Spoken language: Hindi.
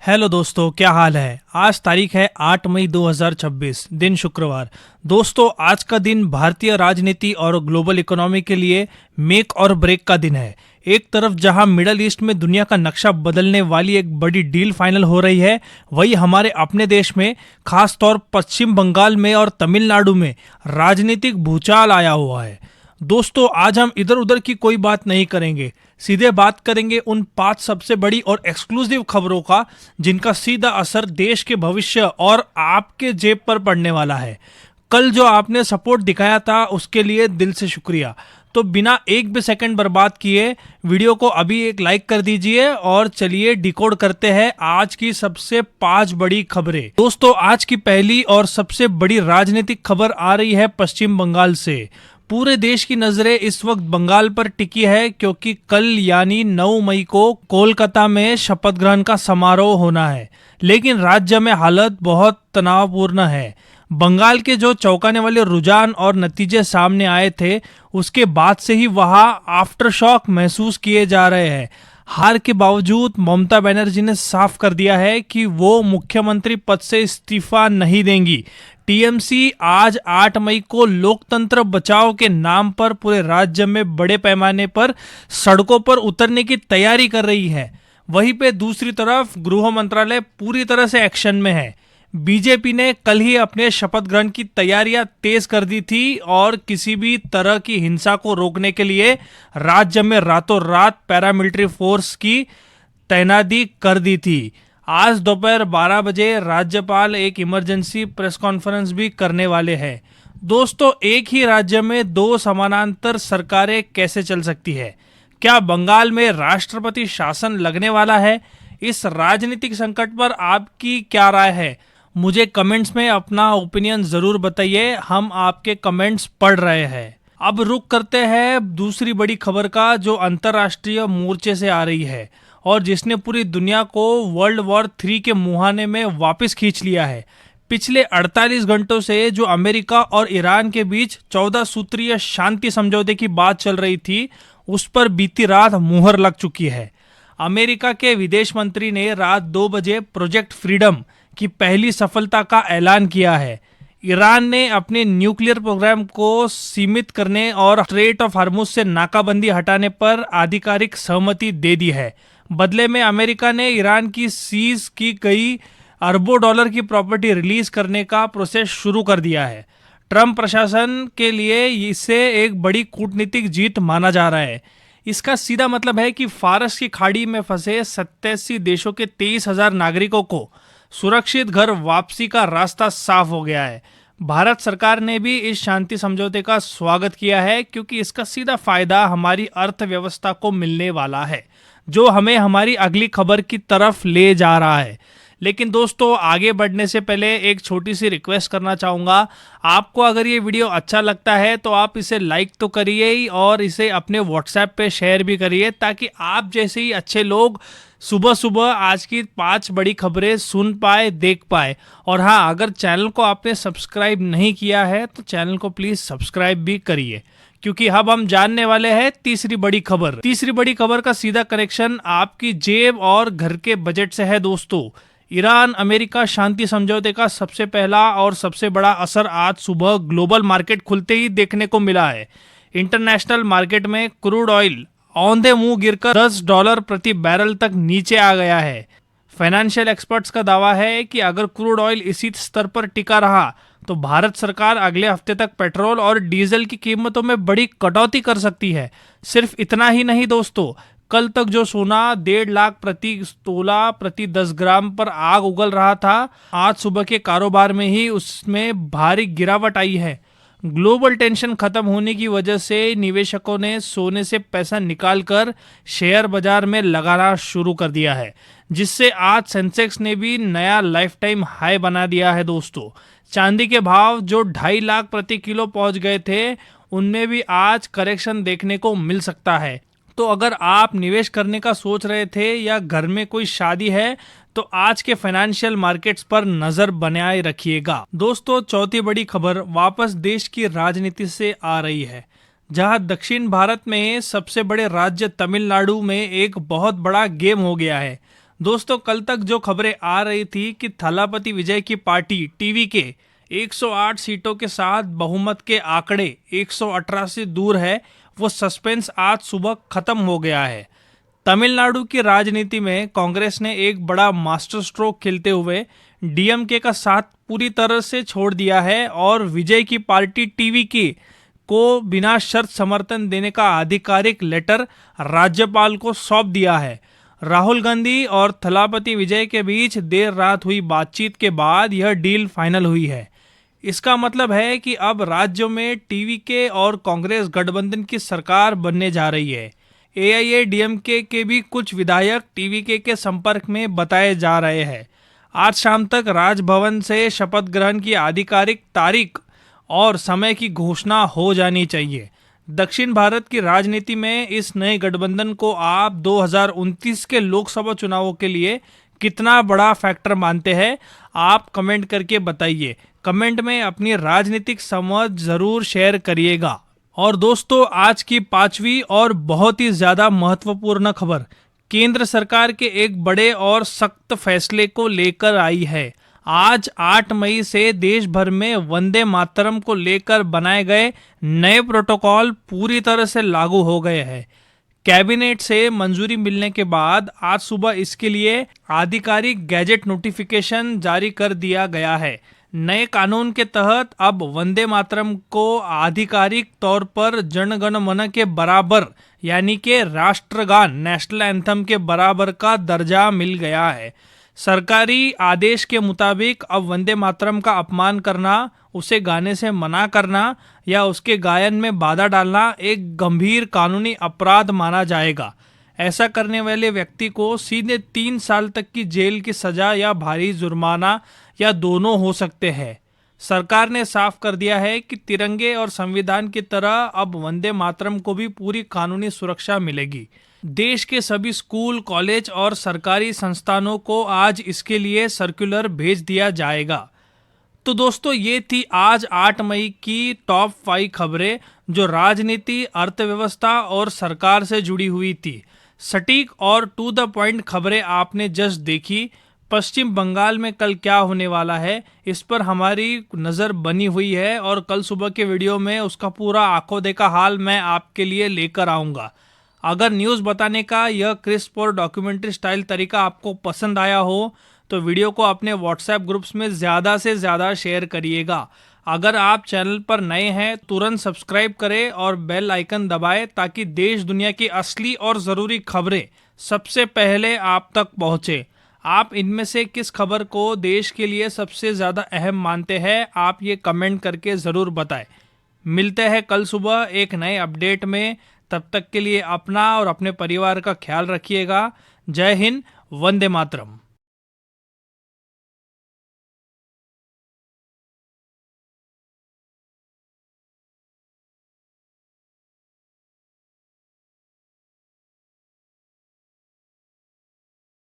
हेलो दोस्तों, क्या हाल है। आज तारीख है 8 मई 2026, दिन शुक्रवार। दोस्तों, आज का दिन भारतीय राजनीति और ग्लोबल इकोनॉमी के लिए मेक और ब्रेक का दिन है। एक तरफ जहां मिडल ईस्ट में दुनिया का नक्शा बदलने वाली एक बड़ी डील फाइनल हो रही है, वहीं हमारे अपने देश में खास तौर पश्चिम बंगाल में और तमिलनाडु में राजनीतिक भूचाल आया हुआ है। दोस्तों, आज हम इधर उधर की कोई बात नहीं करेंगे, सीधे बात करेंगे उन 5 सबसे बड़ी और एक्सक्लूसिव खबरों का जिनका सीधा असर देश के भविष्य और आपके जेब पर पड़ने वाला है। कल जो आपने सपोर्ट दिखाया था उसके लिए दिल से शुक्रिया। तो बिना एक भी सेकंड बर्बाद किए वीडियो को अभी एक लाइक कर दीजिए और चलिए डिकोड करते हैं आज की सबसे 5 बड़ी खबरें। दोस्तों, आज की पहली और सबसे बड़ी राजनीतिक खबर आ रही है पश्चिम बंगाल से। पूरे देश की नजरें इस वक्त बंगाल पर टिकी है क्योंकि कल यानी 9 मई को कोलकाता में शपथ ग्रहण का समारोह होना है। लेकिन राज्य में हालत बहुत तनावपूर्ण है। बंगाल के जो चौंकाने वाले रुझान और नतीजे सामने आए थे, उसके बाद से ही वहां आफ्टर शॉक महसूस किए जा रहे हैं। हार के बावजूद ममता बनर्जी ने साफ कर दिया है कि वो मुख्यमंत्री पद से इस्तीफा नहीं देंगी। टीएमसी आज 8 मई को लोकतंत्र बचाओ के नाम पर पूरे राज्य में बड़े पैमाने पर सड़कों पर उतरने की तैयारी कर रही है। वहीं पे दूसरी तरफ गृह मंत्रालय पूरी तरह से एक्शन में है। बीजेपी ने कल ही अपने शपथ ग्रहण की तैयारियां तेज कर दी थी और किसी भी तरह की हिंसा को रोकने के लिए राज्य में रातों रात पैरामिलिट्री फोर्स की तैनाती कर दी थी। आज दोपहर 12 बजे राज्यपाल एक इमरजेंसी प्रेस कॉन्फ्रेंस भी करने वाले हैं। दोस्तों, एक ही राज्य में 2 समानांतर सरकारें कैसे चल सकती है? क्या बंगाल में राष्ट्रपति शासन लगने वाला है? इस राजनीतिक संकट पर आपकी क्या राय है? मुझे कमेंट्स में अपना ओपिनियन जरूर बताइए, हम आपके कमेंट्स पढ़ रहे हैं। अब रुक करते हैं दूसरी बड़ी खबर का, जो अंतर्राष्ट्रीय मोर्चे से आ रही है और जिसने पूरी दुनिया को वर्ल्ड वॉर 3 के मुहाने में वापस खींच लिया है। पिछले 48 घंटों से जो अमेरिका और ईरान के बीच 14 सूत्रीय शांति समझौते की बात चल रही थी, उस पर बीती रात मुहर लग चुकी है। अमेरिका के विदेश मंत्री ने रात 2 बजे प्रोजेक्ट फ्रीडम की पहली सफलता का ऐलान किया है। ईरान ने अपने न्यूक्लियर प्रोग्राम को सीमित करने और स्ट्रेट ऑफ हार्मुज से नाकाबंदी हटाने पर आधिकारिक सहमति दे दी है। बदले में अमेरिका ने ईरान की सीज की गई अरबों डॉलर की प्रॉपर्टी रिलीज करने का प्रोसेस शुरू कर दिया है। ट्रंप प्रशासन के लिए इसे एक बड़ी कूटनीतिक जीत माना जा रहा है। इसका सीधा मतलब है कि फारस की खाड़ी में फंसे 87 देशों के 23,000 नागरिकों को सुरक्षित घर वापसी का रास्ता साफ हो गया है। भारत सरकार ने भी इस शांति समझौते का स्वागत किया है क्योंकि इसका सीधा फायदा हमारी अर्थव्यवस्था को मिलने वाला है, जो हमें हमारी अगली खबर की तरफ ले जा रहा है। लेकिन दोस्तों, आगे बढ़ने से पहले एक छोटी सी रिक्वेस्ट करना चाहूँगा। आपको अगर ये वीडियो अच्छा लगता है तो आप इसे लाइक तो करिए ही और इसे अपने व्हाट्सएप पे शेयर भी करिए, ताकि आप जैसे ही अच्छे लोग सुबह सुबह आज की 5 बड़ी खबरें सुन पाए, देख पाए। और हाँ, अगर चैनल को आपने सब्सक्राइब नहीं किया है तो चैनल को प्लीज़ सब्सक्राइब भी करिए, क्योंकि अब हम जानने वाले हैं तीसरी बड़ी खबर। तीसरी बड़ी खबर का सीधा कनेक्शन आपकी जेब और घर के बजट से है। दोस्तों, ईरान अमेरिका शांति समझौते का सबसे पहला और सबसे बड़ा असर आज सुबह ग्लोबल मार्केट खुलते ही देखने को मिला है। इंटरनेशनल मार्केट में क्रूड ऑयल औंधे मुंह गिरकर $10 प्रति बैरल तक नीचे आ गया है। फाइनेंशियल एक्सपर्ट्स का दावा है कि अगर क्रूड ऑयल इसी स्तर पर टिका रहा तो भारत सरकार अगले हफ्ते तक पेट्रोल और डीजल की कीमतों में बड़ी कटौती कर सकती है। सिर्फ इतना ही नहीं दोस्तों, कल तक जो सोना 1.5 लाख प्रति तोला प्रति 10 ग्राम पर आग उगल रहा था, आज सुबह के कारोबार में ही उसमें भारी गिरावट आई है। ग्लोबल टेंशन खत्म होने की वजह से निवेशकों ने सोने से पैसा निकालकर शेयर बाजार में लगाना शुरू कर दिया है, जिससे आज सेंसेक्स ने भी नया लाइफ टाइम हाई बना दिया है। दोस्तों, चांदी के भाव जो 2.5 लाख प्रति किलो पहुंच गए थे, उनमें भी आज करेक्शन देखने को मिल सकता है। तो अगर आप निवेश करने का सोच रहे थे या घर में कोई शादी है तो आज के फाइनेंशियल मार्केट्स पर नजर बनाए रखिएगा। दोस्तों, चौथी बड़ी खबर वापस देश की राजनीति से आ रही है, जहां दक्षिण भारत में सबसे बड़े राज्य तमिलनाडु में एक बहुत बड़ा गेम हो गया है। दोस्तों, कल तक जो खबरें आ रही थी कि थलापति विजय की पार्टी टीवीके 108 सीटों के साथ बहुमत के आंकड़े 118 से दूर है, वो सस्पेंस आज सुबह खत्म हो गया है। तमिलनाडु की राजनीति में कांग्रेस ने एक बड़ा मास्टर स्ट्रोक खेलते हुए डीएमके का साथ पूरी तरह से छोड़ दिया है और विजय की पार्टी टीवीके को बिना शर्त समर्थन देने का आधिकारिक लेटर राज्यपाल को सौंप दिया है। राहुल गांधी और थलापति विजय के बीच देर रात हुई बातचीत के बाद यह डील फाइनल हुई है। इसका मतलब है कि अब राज्यों में टीवीके और कांग्रेस गठबंधन की सरकार बनने जा रही है। एआईएडीएमके के भी कुछ विधायक टीवीके के संपर्क में बताए जा रहे हैं। आज शाम तक राजभवन से शपथ ग्रहण की आधिकारिक तारीख और समय की घोषणा हो जानी चाहिए। दक्षिण भारत की राजनीति में इस नए गठबंधन को आप 2029 के लोकसभा चुनावों के लिए कितना बड़ा फैक्टर मानते हैं, आप कमेंट करके बताइए। कमेंट में अपनी राजनीतिक समझ जरूर शेयर करिएगा। और दोस्तों, आज की पांचवी और बहुत ही ज्यादा महत्वपूर्ण खबर केंद्र सरकार के एक बड़े और सख्त फैसले को लेकर आई है। आज 8 मई से देश भर में वंदे मातरम को लेकर बनाए गए नए प्रोटोकॉल पूरी तरह से लागू हो गए हैं। कैबिनेट से मंजूरी मिलने के बाद आज सुबह इसके लिए आधिकारिक गैजेट नोटिफिकेशन जारी कर दिया गया है। नए कानून के तहत अब वंदे मातरम को आधिकारिक तौर पर जन गण मन के बराबर यानी कि राष्ट्रगान नेशनल एंथम के बराबर का दर्जा मिल गया है। सरकारी आदेश के मुताबिक अब वंदे मातरम का अपमान करना, उसे गाने से मना करना या उसके गायन में बाधा डालना एक गंभीर कानूनी अपराध माना जाएगा। ऐसा करने वाले व्यक्ति को सीधे 3 साल तक की जेल की सजा या भारी जुर्माना या दोनों हो सकते हैं। सरकार ने साफ कर दिया है कि तिरंगे और संविधान की तरह अब वंदे मातरम को भी पूरी कानूनी सुरक्षा मिलेगी। देश के सभी स्कूल, कॉलेज और सरकारी संस्थानों को आज इसके लिए सर्कुलर भेज दिया जाएगा। तो दोस्तों, ये थी आज 8 मई की टॉप 5 खबरें जो राजनीति, अर्थव्यवस्था और सरकार से जुड़ी हुई थी। सटीक और टू द पॉइंट खबरें आपने जस्ट देखी। पश्चिम बंगाल में कल क्या होने वाला है, इस पर हमारी नज़र बनी हुई है और कल सुबह के वीडियो में उसका पूरा आंखों देखा हाल मैं आपके लिए लेकर आऊँगा। अगर न्यूज़ बताने का यह क्रिस्प और डॉक्यूमेंट्री स्टाइल तरीका आपको पसंद आया हो तो वीडियो को अपने व्हाट्सएप ग्रुप्स में ज़्यादा से ज़्यादा शेयर करिएगा। अगर आप चैनल पर नए हैं तुरंत सब्सक्राइब करें और बेल आइकन दबाएं ताकि देश दुनिया की असली और ज़रूरी खबरें सबसे पहले आप तक पहुँचे। आप इनमें से किस खबर को देश के लिए सबसे ज़्यादा अहम मानते हैं, आप ये कमेंट करके ज़रूर बताएं। मिलते हैं कल सुबह एक नए अपडेट में। तब तक के लिए अपना और अपने परिवार का ख्याल रखिएगा। जय हिंद, वंदे मातरम।